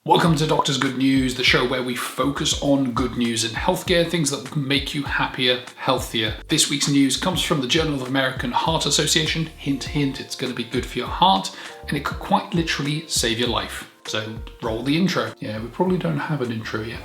Welcome to Doctor's Good News, the show where we focus on good news in healthcare, things that will make you happier, healthier. This week's news comes from the Journal of American Heart Association. Hint, hint, it's going to be good for your heart, and it could quite literally save your life. So roll the intro. Yeah, we probably don't have an intro yet.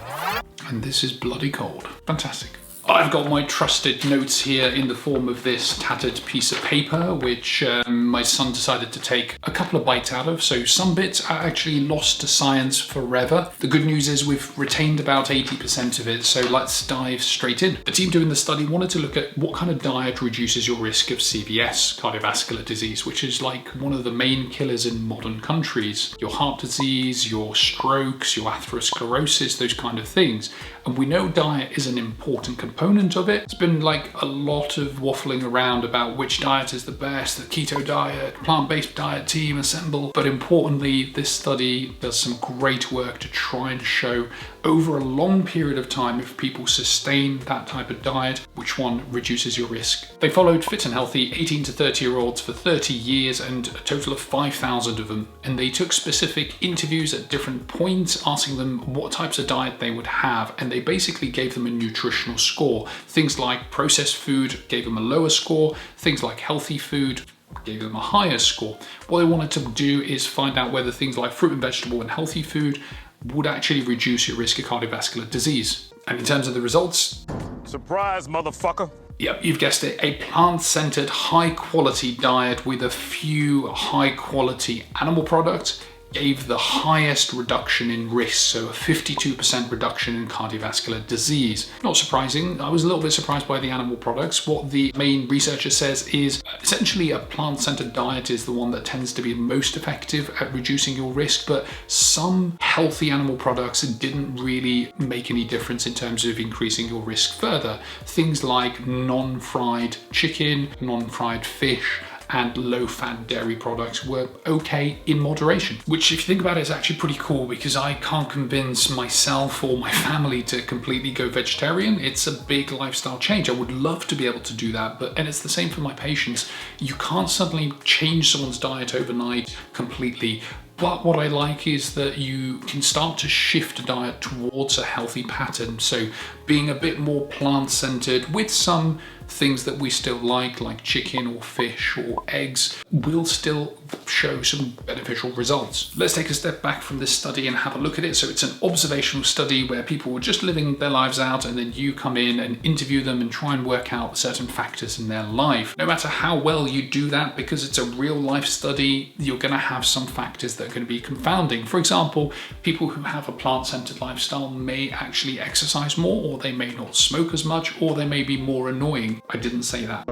And this is bloody cold. Fantastic. I've got my trusted notes here in the form of this tattered piece of paper, which my son decided to take a couple of bites out of. So some bits are actually lost to science forever. The good news is we've retained about 80% of it, so let's dive straight in. The team doing the study wanted to look at what kind of diet reduces your risk of CVS, cardiovascular disease, which is like one of the main killers in modern countries. Your heart disease, your strokes, your atherosclerosis, those kind of things. And we know diet is an important component of it. It's been like a lot of waffling around about which diet is the best, the keto diet, plant-based diet team assemble. But importantly, this study does some great work to try and show over a long period of time, if people sustain that type of diet, which one reduces your risk. They followed fit and healthy 18 to 30-year-olds for 30 years and a total of 5,000 of them. And they took specific interviews at different points, asking them what types of diet they would have. And they basically gave them a nutritional score. Things like processed food gave them a lower score. Things like healthy food gave them a higher score. What they wanted to do is find out whether things like fruit and vegetable and healthy food would actually reduce your risk of cardiovascular disease. And in terms of the results, surprise, motherfucker. Yep, you've guessed it, a plant-centered, high-quality diet with a few high-quality animal products gave the highest reduction in risk, so a 52% reduction in cardiovascular disease. Not surprising, I was a little bit surprised by the animal products. What the main researcher says is essentially a plant-centered diet is the one that tends to be most effective at reducing your risk, but some healthy animal products didn't really make any difference in terms of increasing your risk further. Things like non-fried chicken, non-fried fish, and low-fat dairy products were okay in moderation. Which, if you think about it, is actually pretty cool, because I can't convince myself or my family to completely go vegetarian. It's a big lifestyle change. I would love to be able to do that, and it's the same for my patients. You can't suddenly change someone's diet overnight completely. But what I like is that you can start to shift a diet towards a healthy pattern. So being a bit more plant-centered with some things that we still like chicken or fish or eggs, will still show some beneficial results. Let's take a step back from this study and have a look at it. So it's an observational study where people were just living their lives out, and then you come in and interview them and try and work out certain factors in their life. No matter how well you do that, because it's a real life study, you're going to have some factors that are going to be confounding. For example, people who have a plant-centered lifestyle may actually exercise more, or they may not smoke as much, or they may be more annoying. I didn't say that.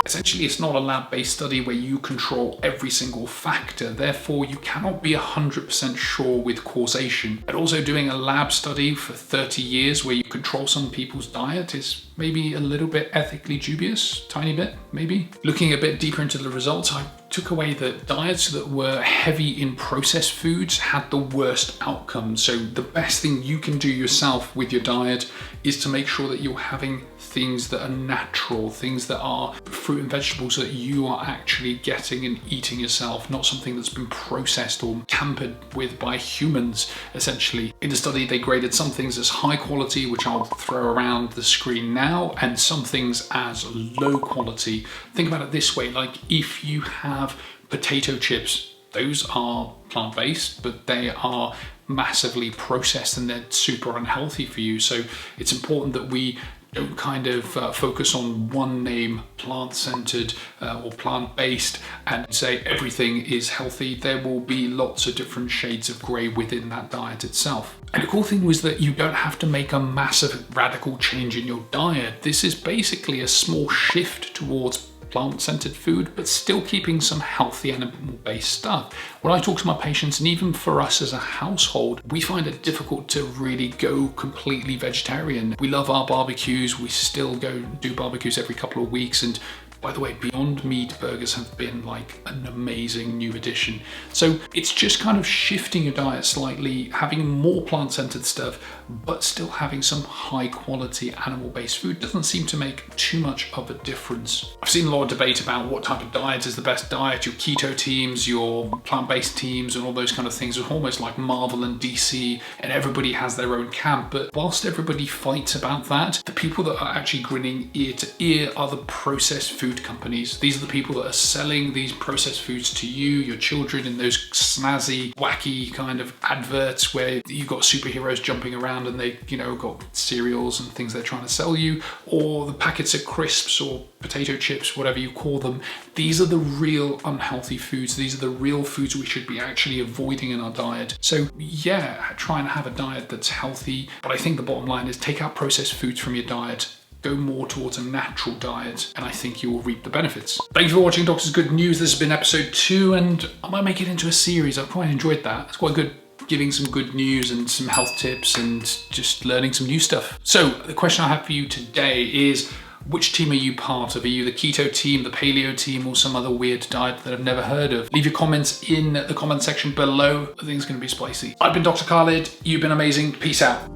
Essentially, it's not a lab-based study where you control every single factor, therefore you cannot be 100% sure with causation. And also, doing a lab study for 30 years where you control some people's diet is maybe a little bit ethically dubious, tiny bit, maybe. Looking a bit deeper into the results, I took away that diets that were heavy in processed foods had the worst outcomes. So the best thing you can do yourself with your diet is to make sure that you're having things that are natural, things that are fruit and vegetables that you are actually getting and eating yourself, not something that's been processed or tampered with by humans, essentially. In the study, they graded some things as high quality, which I'll throw around the screen now, and some things as low quality. Think about it this way, like if you have potato chips, those are plant-based, but they are massively processed and they're super unhealthy for you. So it's important that we don't kind of focus on one name, plant-centered or plant-based, and say everything is healthy. There will be lots of different shades of grey within that diet itself. And the cool thing was that you don't have to make a massive radical change in your diet. This is basically a small shift towards plant-centered food, but still keeping some healthy animal-based stuff. When I talk to my patients, and even for us as a household, we find it difficult to really go completely vegetarian. We love our barbecues. We still go do barbecues every couple of weeks, and By the way, Beyond Meat burgers have been like an amazing new addition. So it's just kind of shifting your diet slightly, having more plant-centered stuff, but still having some high quality animal-based food. Doesn't seem to make too much of a difference. I've seen a lot of debate about what type of diet is the best diet, your keto teams, your plant-based teams, and all those kind of things. It's almost like Marvel and DC, and everybody has their own camp. But whilst everybody fights about that, the people that are actually grinning ear to ear are the processed food companies. These are the people that are selling these processed foods to you, your children, in those snazzy, wacky kind of adverts where you've got superheroes jumping around and they, got cereals and things they're trying to sell you, or the packets of crisps or potato chips, whatever you call them. These are the real unhealthy foods. These are the real foods we should be actually avoiding in our diet. So yeah, try and have a diet that's healthy. But I think the bottom line is take out processed foods from your diet. Go more towards a natural diet, and I think you will reap the benefits. Thank you for watching Doctor's Good News. This has been episode 2, and I might make it into a series. I've quite enjoyed that. It's quite good, giving some good news and some health tips and just learning some new stuff. So the question I have for you today is, which team are you part of? Are you the keto team, the paleo team, or some other weird diet that I've never heard of? Leave your comments in the comment section below. I think it's going to be spicy. I've been Dr. Khalid. You've been amazing. Peace out.